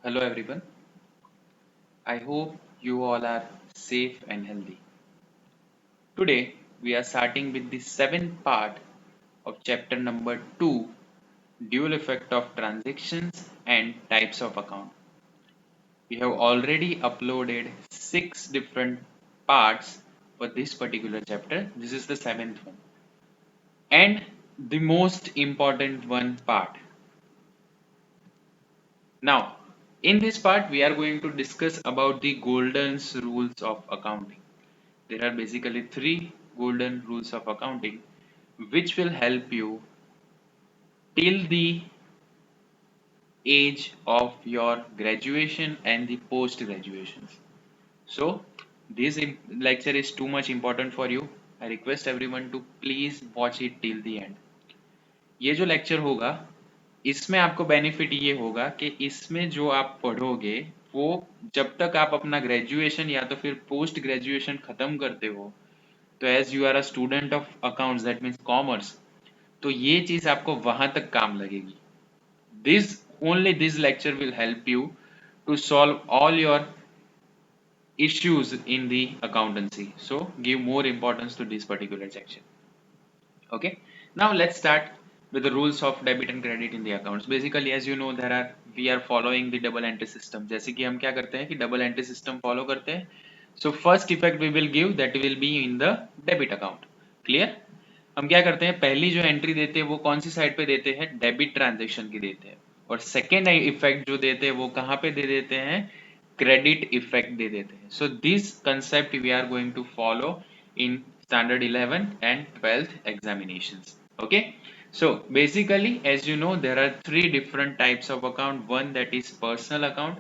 Hello everyone. I hope you all are safe and healthy. Today we are starting with the seventh part of chapter number 2, dual effect of transactions and types of account. We have already uploaded 6 different parts for this particular chapter. This is the seventh one and the most important one part. Now, in this part we are going to discuss about the golden rules of accounting. There are basically 3 golden rules of accounting which will help you till the age of your graduation and the post graduations. So this lecture is too much important for you. I request everyone to please watch it till the end. ये जो lecture होगा इसमें आपको benefit ये होगा कि इसमें जो आप पढ़ोगे वो जब तक आप अपना ग्रेजुएशन या तो फिर पोस्ट ग्रेजुएशन खत्म करते हो, तो as you are a student of accounts that means commerce, तो ये चीज आपको वहां तक काम लगेगी. This only this lecture will help you to solve all your issues in the accountancy. So give more importance to this particular section. Okay, now let's start with the rules of debit and credit in the accounts. Basically, as you know, we are following the double entry system. जैसे कि हम क्या करते हैं कि double entry system follow करते हैं. So first effect we will give that will be in the debit account. Clear? हम क्या करते हैं, पहली जो एंट्री देते हैं वो कौन सी साइड पे देते हैं, डेबिट ट्रांजेक्शन की देते हैं, और सेकेंड इफेक्ट जो देते हैं वो कहाँ पे दे देते हैं, क्रेडिट इफेक्ट दे देते हैं. So this concept we are going to follow in standard 11 and 12th examinations. Okay, so basically as you know there are 3 different types of account. One that is personal account,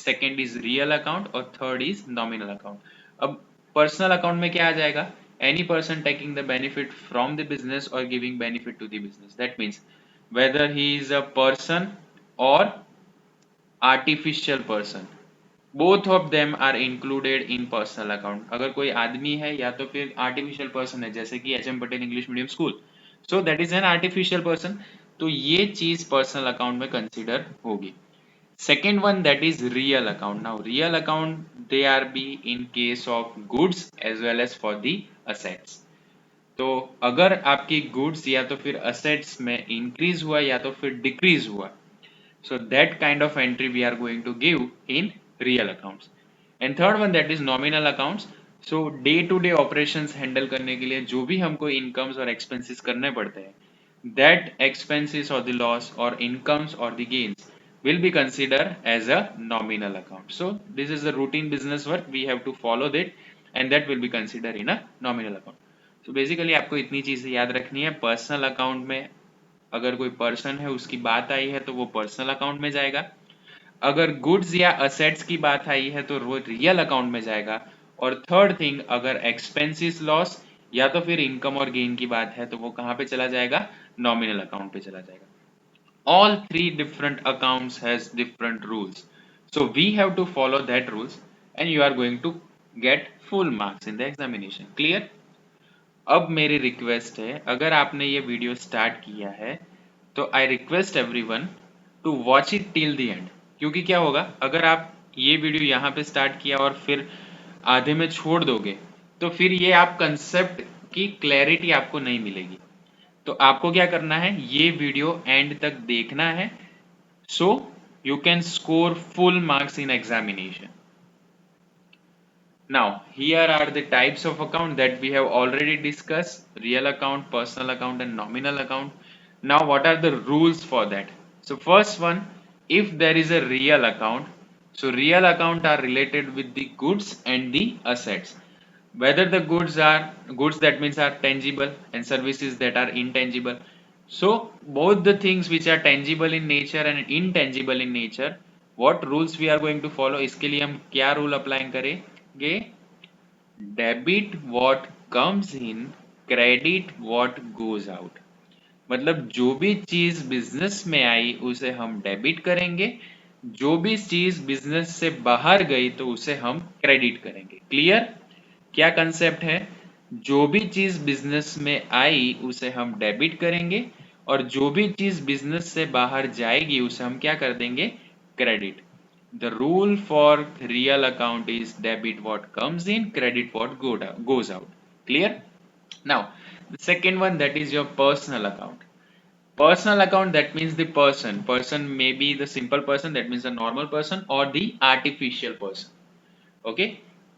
second is real account और third is nominal account. अब personal account में क्या आ जाएगा, any person taking the benefit from the business or giving benefit to the business. That means whether he is a person or artificial person, both of them are included in personal account. अगर कोई आदमी है या तो फिर artificial person है, जैसे कि H M Patel English medium school, so that is an artificial person, तो ये चीज personal account में consider होगी. Second one that is real account. Now real account they are be in case of goods as well as for the assets. तो अगर आपकी goods या तो फिर असेट्स में इंक्रीज हुआ या तो फिर डिक्रीज हुआ, so that kind of entry we are going to give in real accounts. And third one that is nominal accounts. So day to day operations handle करने के लिए जो भी हमको incomes और expenses करने पड़ते हैं, that expenses or the loss or incomes or the gains will be considered as a nominal account. So this is the routine business work we have to follow that, and that will be considered in a nominal account. So basically आपको इतनी चीजें याद रखनी है. Personal account में अगर कोई person है उसकी बात आई है तो वो पर्सनल अकाउंट में जाएगा, अगर गुड्स या असेट्स की बात आई है तो वो रियल अकाउंट में जाएगा, और थर्ड थिंग अगर एक्सपेंसिस लॉस या तो फिर इनकम और गेन की बात है तो वो कहाँ पे चला जाएगा, नॉमिनल अकाउंट पे चला जाएगा. All 3 different accounts has different rules, so we have to follow that rules and you are going to get full marks in the examination. Clear? अब मेरी रिक्वेस्ट है, अगर आपने ये वीडियो स्टार्ट किया है तो I request everyone to watch it till the end. क्योंकि क्या होगा, अगर आप ये वीडियो यहाँ पे स्टार्ट किया और फिर आधे में छोड़ दोगे तो फिर ये आप कंसेप्ट की क्लैरिटी आपको नहीं मिलेगी. तो आपको क्या करना है, ये वीडियो एंड तक देखना है, so you can score full marks in examination. Now, here are the types of account that we have already discussed: real account, personal account, and nominal account. Now, what are the rules for that? So, first one, if there is a real account, so real account are related with the goods and the assets. Whether the goods that means are tangible and services that are intangible. So, both the things which are tangible in nature and intangible in nature, what rules we are going to follow? इसके लिए हम क्या rule apply करेंगे? Debit what comes in, credit what goes out. मतलब जो भी चीज business में आई उसे हम डेबिट करेंगे, जो भी चीज बिजनेस से बाहर गई तो उसे हम क्रेडिट करेंगे. क्लियर? क्या कंसेप्ट है, जो भी चीज बिजनेस में आई उसे हम डेबिट करेंगे और जो भी चीज बिजनेस से बाहर जाएगी उसे हम क्या कर देंगे, credit. The rule for real account is debit what comes in, credit what goes out. Clear? Now, the second one, that is your personal account. Personal account, that means the person. Person may be the simple person, that means a normal person, or the artificial person. Okay,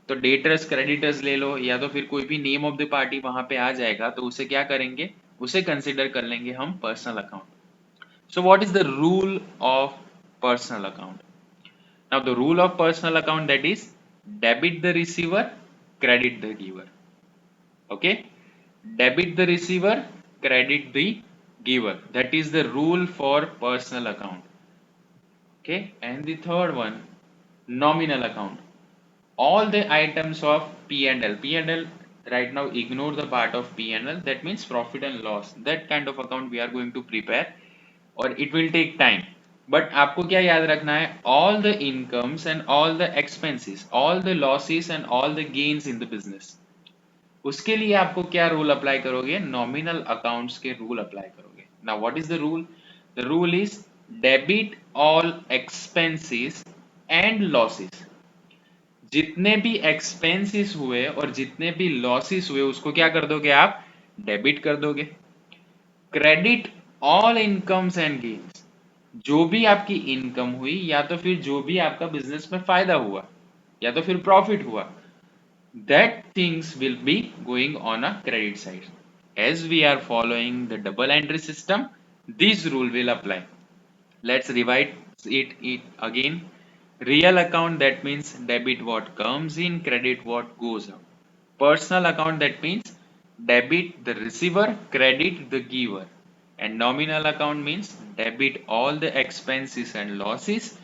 तो debtors creditors ले लो, या तो फिर कोई भी name of the party वहां पे आ जाएगा, तो उसे क्या करेंगे, उसे कंसिडर कर लेंगे हम personal account. So what is the rule of personal account? Now the rule of personal account, that is debit the receiver, credit the giver. Okay, debit the receiver, credit the giver. That is the rule for personal account. Okay, and the third one, nominal account. All the items of P&L. P&L, right now ignore the part of P&L, that means profit and loss. That kind of account we are going to prepare, or it will take time. But आपको क्या याद रखना है? All the incomes and all the expenses, all the losses and all the gains in the business. उसके लिए आपको क्या rule apply करोगे? नॉमिनल अकाउंट्स के रूल अप्लाई करोगे. Now what is the rule? The rule is debit all expenses and losses. जितने भी expenses हुए और जितने भी लॉसेस हुए, उसको क्या कर दोगे आप? डेबिट कर दोगे. Credit all incomes and gains. जो भी आपकी इनकम हुई, या तो फिर जो भी आपका बिजनेस में फायदा हुआ, या तो फिर प्रॉफिट हुआ, that things will be going on a credit side. As we are following the double entry system, this rule will apply. Let's revise it again. Real account, that means debit what comes in, credit what goes out. Personal account, that means debit the receiver, credit the giver. And nominal account means debit all the expenses and losses,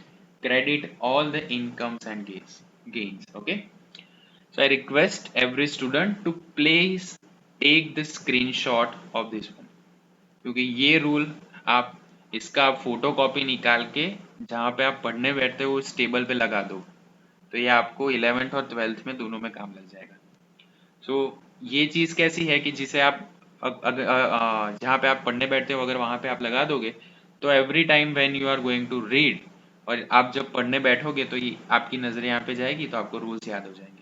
credit all the incomes and gains. Okay. So I request every student to please take the screenshot of this one, क्योंकि ये rule आप इसका photo copy निकाल के जहाँ पे आप पढ़ने बैठते हो उस टेबल पे लगा दो, तो ये आपको 11th और 12th में दोनों में काम लग जाएगा. सो ये चीज कैसी है कि जिसे आप जहाँ पे आप पढ़ने बैठते हो, अगर वहां पे आप लगा दोगे, तो every time when you are going to read, और आप जब पढ़ने बैठोगे तो ये आपकी नजर यहाँ पे जाएगी, तो आपको रूल्स याद हो जाएंगे.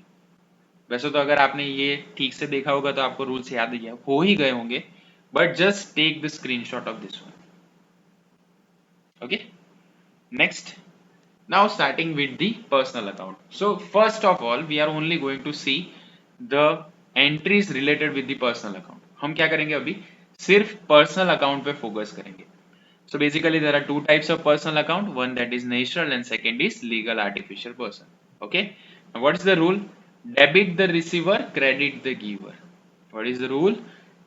वैसे तो अगर आपने ये ठीक से देखा होगा तो आपको रूल्स याद हो ही गए होंगे, but just take the screenshot of this one. Okay, next. Now starting with the personal account. So first of all we are only going to see the entries related with the personal account. हम क्या करेंगे अभी? सिर्फ personal account पे फोकस करेंगे. So basically there are two types of personal account, one that is natural and second is legal artificial person. Okay, now what is the rule? Debit the receiver, credit the giver. What is the rule?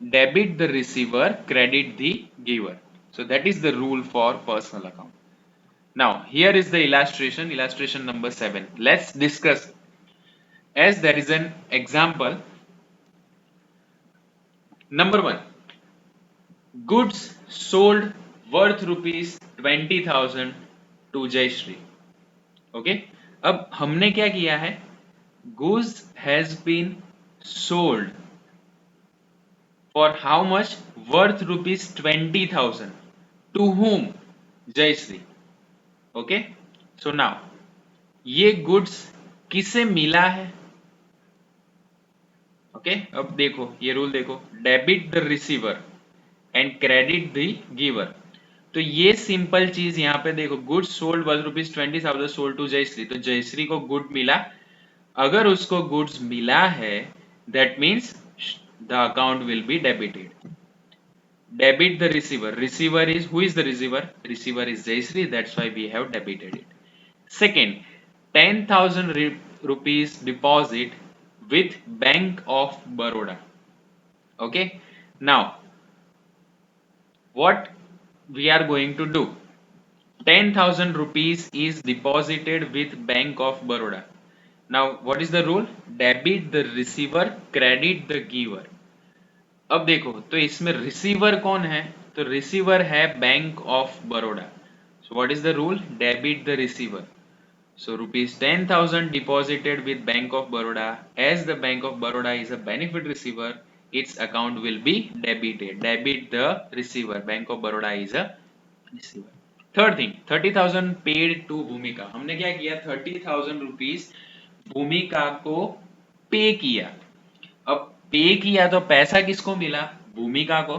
Debit the receiver, credit the giver. So that is the rule for personal account. Now here is the illustration number 7. Let's discuss. As there is an example, number 1, goods sold worth rupees 20,000 to Jayashree. Okay, अब हमने क्या किया है? goods has been sold for how much? worth rupees 20,000 to whom? Jayashree. Okay, so now ये goods किसे मिला है? Okay, अब देखो ये रूल देखो, debit the receiver and credit the giver. तो ये सिंपल चीज यहाँ पे देखो, goods sold worth rupees 20,000 sold to Jayashree, तो जयश्री को गुड मिला. अगर उसको गुड्स मिला है, that means the account will be debited. Debit the receiver. Receiver is, who is the receiver? Receiver is Jayashree, that's why we have debited it. Second, 10,000 rupees deposit with Bank of Baroda. Okay, now what we are going to do? 10,000 rupees is deposited with Bank of Baroda. Now what is the rule? Debit the receiver, credit the giver. अब देखो तो इसमें receiver कौन है? तो receiver है bank of Baroda. So what is the rule? Debit the receiver. So rupees 10,000 deposited with Bank of Baroda. As the Bank of Baroda is a benefit receiver, its account will be debited. Debit the receiver. Bank of Baroda is a receiver. Third thing, 30,000 paid to Bhumika. हमने क्या किया, 30,000 rupees भूमिका को पे किया। अब पे किया तो पैसा किसको मिला, भूमिका को।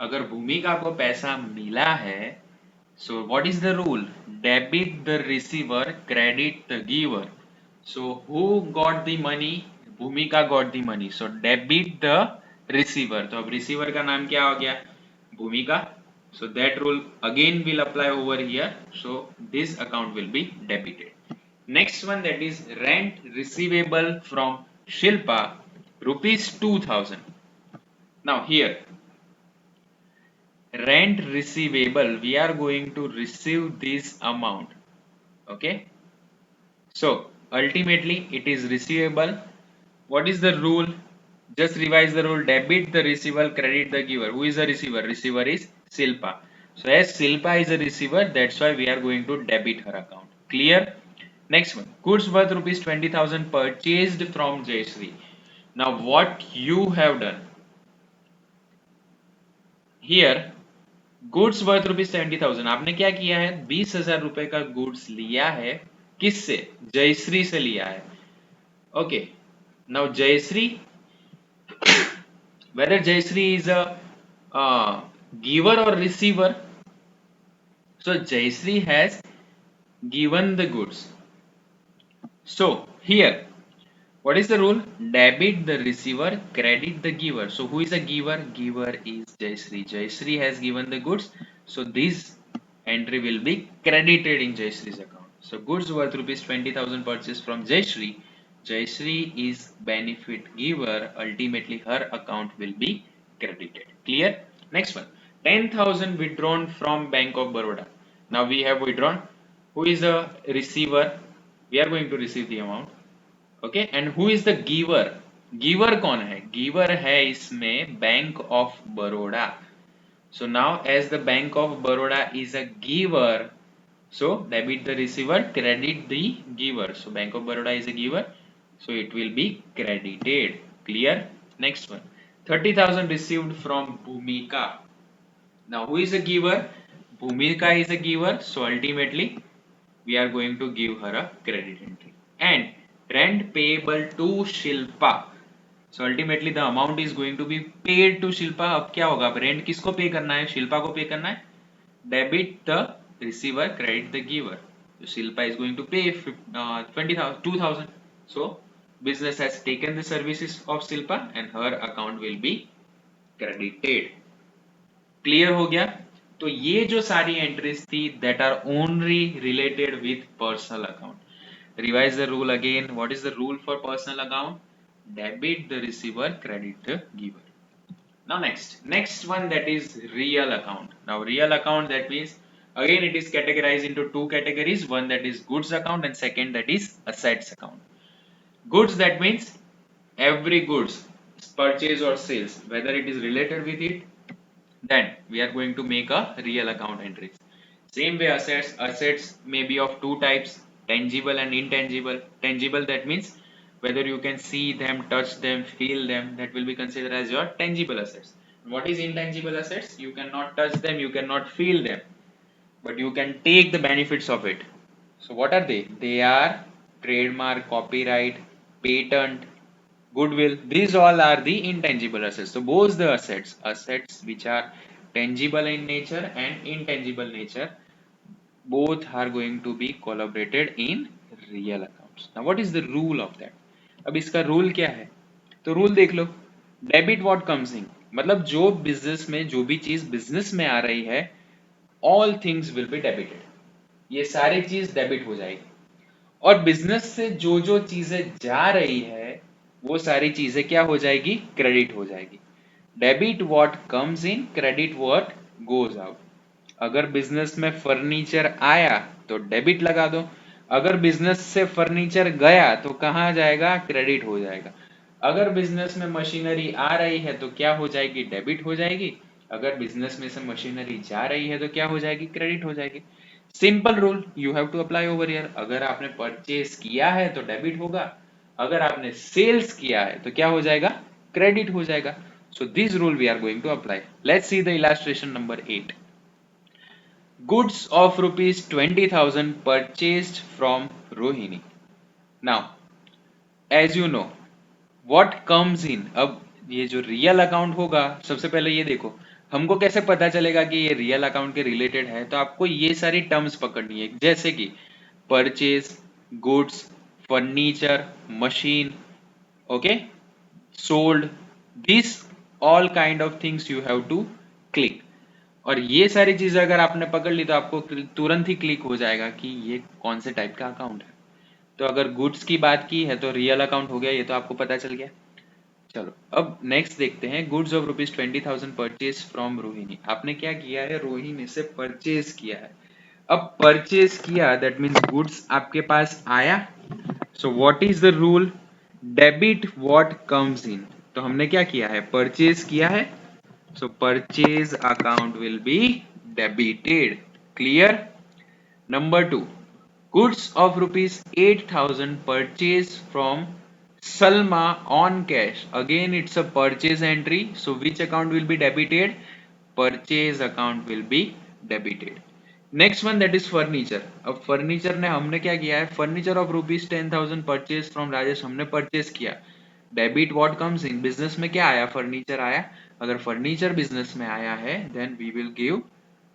अगर भूमिका को पैसा मिला है, so what is the rule, debit the receiver, credit the giver. So who got the money, भूमिका got the money, so debit the receiver. तो अब receiver का नाम क्या हो गया, भूमिका. So that rule again will apply over here, so this account will be debited. Next one, that is rent receivable from Shilpa, rupees 2,000. Now here, rent receivable, we are going to receive this amount. Okay, so ultimately it is receivable. What is the rule, just revise the rule, debit the receiver, credit the giver. Who is the receiver, receiver is Silpa. So as Silpa is a receiver, that's why we are going to debit her account. Clear? Next one, goods worth rupees 20,000 purchased from Jayashree. Now what you have done here, goods worth rupees 70,000, आपने क्या किया है, 20,000 रुपए का goods लिया है, किससे, जयश्री से लिया है. Okay, now Jayashree, whether Jayashree is a giver or receiver, so Jayashree has given the goods. So here, what is the rule, debit the receiver, credit the giver. So who is the giver, giver is Jayashree. Jayashree has given the goods, so this entry will be credited in Jayashree's account. So goods worth rupees 20,000 purchased from Jayashree. Jayashree is benefit giver, ultimately her account will be credited. Clear? Next one, 10,000 withdrawn from Bank of Baroda. Now we have withdrawn. Who is the receiver, we are going to receive the amount. Okay, and who is the giver, giver कौन है, giver है इसमें bank of Baroda. So now as the bank of Baroda is a giver, so debit the receiver, credit the giver. So Bank of Baroda is a giver, so it will be credited. Clear? Next one, 30,000 received from Bhumika. Now who is a giver, Bhumika is a giver, so ultimately we are going to give her a credit entry. And rent payable to Shilpa, so ultimately the amount is going to be paid to Shilpa. अब क्या होगा, अब rent किसको पे करना है, शिल्पा को पे करना है. Debit the receiver, credit the giver. Shilpa is going to pay 20,000, 2,000. So business has taken the services of Shilpa and her account will be credited. Clear हो गया? तो ये जो सारी एंट्रीज थी that are only related with personal account. Revise the rule again. What is the rule for personal account? Debit the receiver, credit the giver. Now next one, that is real account. Now real account, that means again it is categorized into two categories. One that is goods account and second that is assets account. Goods, that means every goods purchase or sales, whether it is related with it, then we are going to make a real account entries. Same way assets may be of two types, tangible and intangible. Tangible, that means whether you can see them, touch them, feel them, that will be considered as your tangible assets. What is intangible assets? You cannot touch them, you cannot feel them, but you can take the benefits of it. So what are they? They are trademark, copyright, patent, goodwill. These all are the intangible assets. So both the assets which are tangible in nature and intangible nature, both are going to be collaborated in real accounts. Now what is the rule of that? अब इसका rule क्या है, तो rule देख लो. Debit what comes इन, मतलब जो business में जो भी चीज बिजनेस में आ रही है, all things will be debited. ये सारी चीज डेबिट हो जाएगी. और बिजनेस से जो जो चीजें जा रही है वो सारी चीजें क्या हो जाएगी, क्रेडिट हो जाएगी. Debit what comes in, credit what goes out. अगर बिजनेस में फर्नीचर आया तो डेबिट लगा दो, अगर बिजनेस से फर्नीचर गया तो कहाँ जाएगा, क्रेडिट हो जाएगा. अगर बिजनेस में मशीनरी आ रही है तो क्या हो जाएगी, डेबिट हो जाएगी. अगर बिजनेस में से मशीनरी जा रही है तो क्या हो जाएगी, क्रेडिट हो जाएगी. Simple rule you have to apply over here. अगर आपने परचेज किया है तो डेबिट होगा, अगर आपने सेल्स किया है तो क्या हो जाएगा, क्रेडिट हो जाएगा. So this rule we are going to apply. Let's see the illustration number 8. Goods of rupees 20,000 purchased from Rohini. Now, as you know, what comes in, अब ये जो रियल अकाउंट होगा, सबसे पहले ये देखो, हमको कैसे पता चलेगा कि ये रियल अकाउंट के रिलेटेड है? तो आपको ये सारी टर्म्स पकड़नी है, जैसे कि purchase, goods, furniture, machine, okay, sold, this all kind of things you have to click. और ये सारी चीजें अगर आपने पकड़ ली तो आपको तुरंत ही क्लिक हो जाएगा कि ये कौन से टाइप का अकाउंट है। तो अगर गुड्स की बात की है तो रियल अकाउंट हो गया, ये तो आपको पता चल गया। चलो अब नेक्स्ट देखते हैं, goods of rupees 20,000 purchase from Rohini. आपने क्या किया है, रोहिणी से परचेज किया है। अब परचेज किया दैट मीन्स गुड्स आपके पास आया। So what is the rule, debit what comes इन। तो हमने क्या किया है, परचेज किया है, सो purchase account will be debited. Clear. Number two, goods of rupees 8,000 purchased from Salma on cash. Again, it's a purchase entry. So which account will be debited? Purchase account will be debited. Next one, that is furniture. अब furniture ने हमने क्या किया है, furniture of rupees 10,000 purchased from Rajesh, हमने purchase किया। Debit what comes in, business में क्या आया, फर्नीचर आया। अगर फर्नीचर बिजनेस में आया है then we will give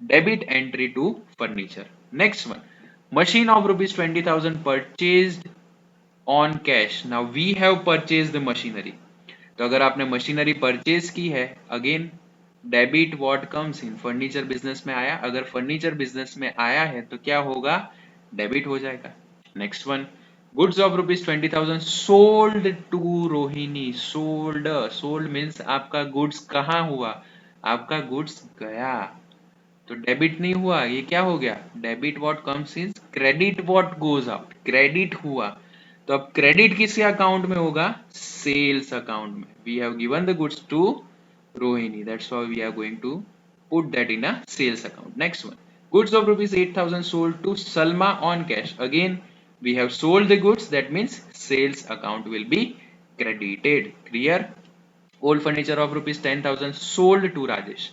debit entry to furniture. Next one, machine of rupees 20,000 purchased on cash. Now we have purchase the machinery. तो अगर आपने मशीनरी परचेज की है, again debit what comes in, furniture business में आया, अगर furniture business में आया है तो क्या होगा, डेबिट हो जाएगा। Next one, goods of rupees 20,000 sold to Rohini. Sold, sold means आपका गुड्स कहाँ हुआ, आपका गुड्स गया, तो डेबिट नहीं हुआ, ये क्या हो गया, debit what comes in, credit what goes out, credit हुआ। तो अब क्रेडिट किसके अकाउंट में होगा, सेल्स अकाउंट में। We have given the goods to Rohini, that's why we are going to put that in a sales account. Next one, goods of rupees 8,000 sold to Salma on cash. Again, we have sold the goods, that means sales account will be credited. Clear. Old furniture of rupees 10,000 sold to Rajesh.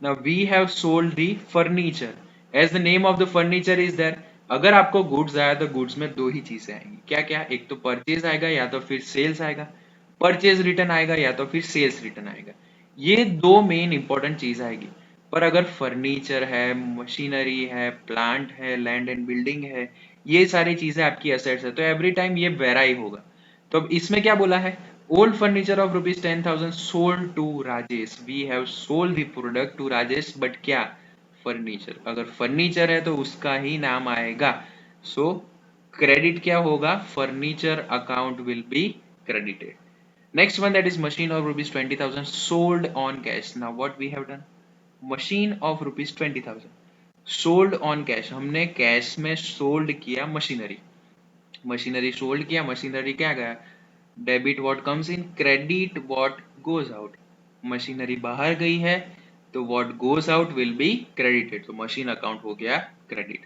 Now we have sold the furniture, as the name of the furniture is there. अगर आपको goods आया तो goods में दो ही चीजें आएंगी, क्या क्या, एक तो परचेज आएगा या तो फिर सेल्स आएगा, परचेज रिटर्न आएगा या तो फिर सेल्स रिटर्न आएगा, ये दो मेन इंपॉर्टेंट चीज आएगी। पर अगर फर्नीचर है, मशीनरी है, प्लांट है, लैंड एंड बिल्डिंग है, ये सारी चीजें आपकी असेट्स है, तो एवरी टाइम ये वेराई होगा। तो अब इसमें क्या बोला है, old furniture of rupees 10,000 sold to Rajesh. We have sold the product to Rajesh, but क्या, फर्नीचर। अगर फर्नीचर है तो उसका ही नाम आएगा। सो क्रेडिट क्या होगा, furniture account will be credited. Next one, that is machine of rupees 20,000 sold on cash. Now what we have done, machine of rupees 20,000 sold on cash, हमने कैश में सोल्ड किया मशीनरी, मशीनरी सोल्ड किया, machinery क्या गया, debit what comes in, credit what goes out, machinery बाहर गई है तो what goes out will be credited, तो मशीन अकाउंट हो गया credit.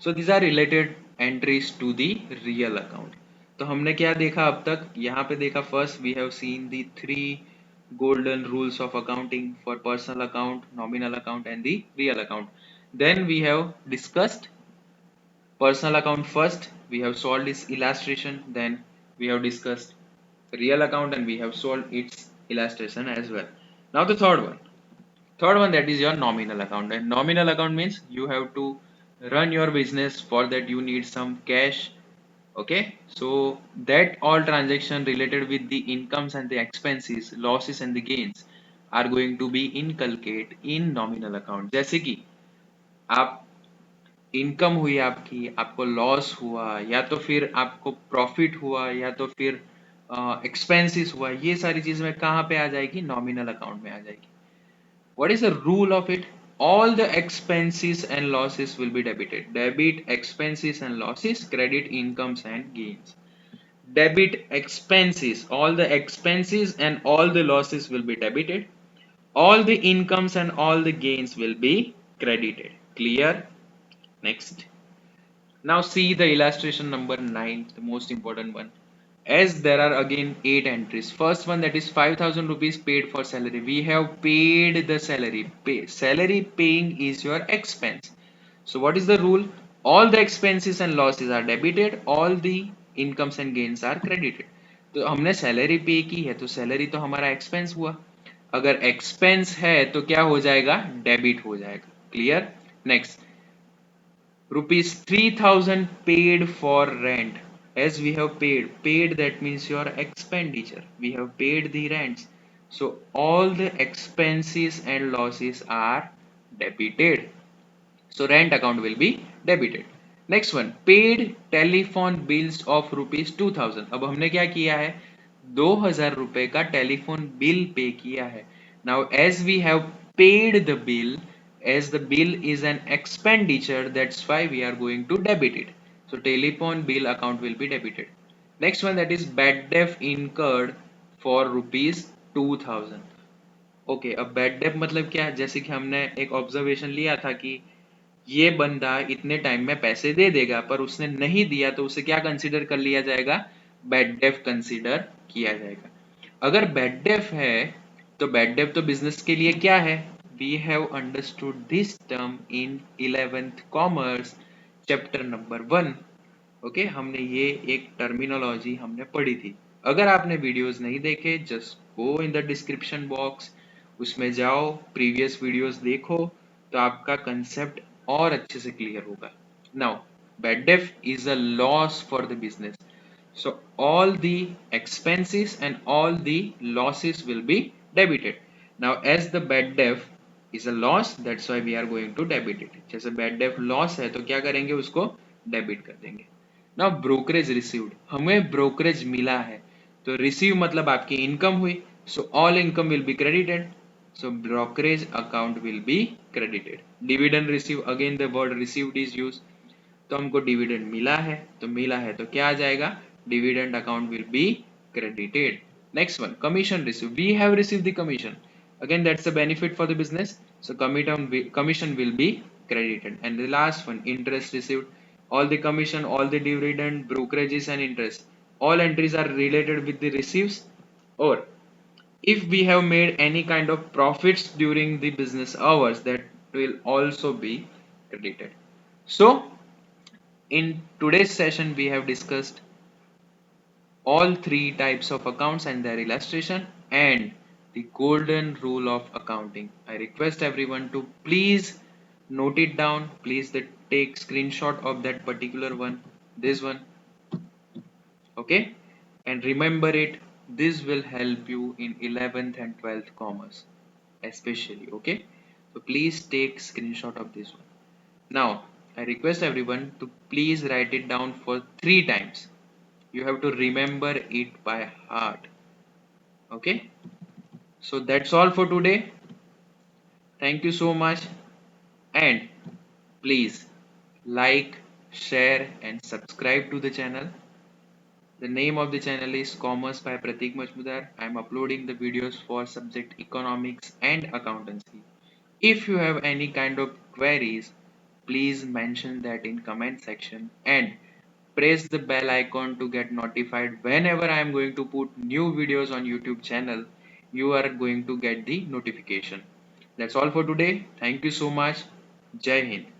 So these are related entries to the real account. तो हमने क्या देखा अब तक, यहाँ पे देखा, first we have seen the three golden rules of accounting for personal account, nominal account and the real account. Then we have discussed personal account first, we have solved its illustration, then we have discussed real account and we have solved its illustration as well. Now the third one, that is your nominal account. And nominal account means you have to run your business, for that you need some cash. Okay, so that all transaction related with the incomes and the expenses, losses and the gains are going to be inculcate in nominal account। जैसे कि आप income हुई आपकी, आपको loss हुआ, या तो फिर आपको प्रॉफिट हुआ, या तो फिर एक्सपेंसेस हुआ, ये सारी चीज में कहाँ पे आ जाएगी, नॉमिनल अकाउंट में आ जाएगी। What is the rule of it? All the expenses and losses will be debited. Debit expenses and losses, credit incomes and gains. Debit expenses, all the expenses and all the losses will be debited. All the incomes and all the gains will be credited. Clear? Next. Now see the illustration number 9, the most important one. As there are again 8 entries. First one, that is 5,000 rupees paid for salary. We have paid the salary. Salary paying is your expense. So what is the rule? All the expenses and losses are debited, all the incomes and gains are credited. तो हमने salary पे की है तो salary तो हमारा expense हुआ, अगर एक्सपेंस है तो क्या हो जाएगा, डेबिट हो जाएगा. Clear. Next, rupees 3000 paid for rent. As we have paid that means your expenditure, we have paid the rents, so all the expenses and losses are debited, so rent account will be debited. Next one, paid telephone bills of rupees 2000. अब हमने क्या किया है, 2000 रुपए का telephone bill pay किया है. Now as we have paid the bill, as the bill is an expenditure, that's why we are going to debit it, so telephone bill account will be debited. Next one, that is bad debt incurred for rupees 2000. Okay, अब bad debt मतलब क्या है, जैसे कि हमने एक observation लिया था कि ये बंदा इतने टाइम में पैसे दे देगा पर उसने नहीं दिया तो उसे क्या कंसीडर कर लिया जाएगा, बैड डेट कंसीडर किया जाएगा. अगर बैड डेट है तो बैड डेट तो बिजनेस के लिए क्या है, we have understood this term in 11th commerce chapter number 1. ओके, हमने ये एक टर्मिनोलॉजी हमने पढ़ी थी. अगर आपने वीडियोस नहीं देखे, just go in the description box, उसमें जाओ, प्रीवियस वीडियोस देखो, तो आपका कंसेप्ट और अच्छे से क्लियर होगा. Now, bad debt is a loss for the business, so all the expenses and all the losses will be debited. Now as the bad debt is a loss, that's why we are going to debit it. जैसे bad debt loss है तो क्या करेंगे, उसको debit कर देंगे. Now brokerage received, हमें brokerage मिला है तो receive मतलब आपकी इनकम हुई, so all income will be credited, so brokerage account will be credited. Dividend receive, again the word received is used, तो हमको डिविडेंड मिला है तो मिला है तो क्या आ जाएगा, dividend account will be credited. Next one, commission receive, we have receive the commission, again that's a benefit for the business, so commission will be credited. And the last one, interest received, all the commission, all the dividend, brokerages and interest, all entries are related with the receipts, or if we have made any kind of profits during the business hours, that will also be credited. So in today's session, we have discussed all three types of accounts and their illustration and the golden rule of accounting. I request everyone to please note it down. Please take screenshot of that particular one, this one, okay? And remember it. This will help you in 11th and 12th commerce, especially, okay? So please take screenshot of this one. Now, I request everyone to please write it down for 3 times. You have to remember it by heart. Okay? So that's all for today. Thank you so much. And please like, share, and subscribe to the channel. The name of the channel is Commerce by Pratik Majmudar. I am uploading the videos for subject economics and accountancy. If you have any kind of queries, please mention that in comment section and press the bell icon to get notified whenever I am going to put new videos on YouTube channel. You are going to get the notification. That's all for today. Thank you so much. Jai Hind.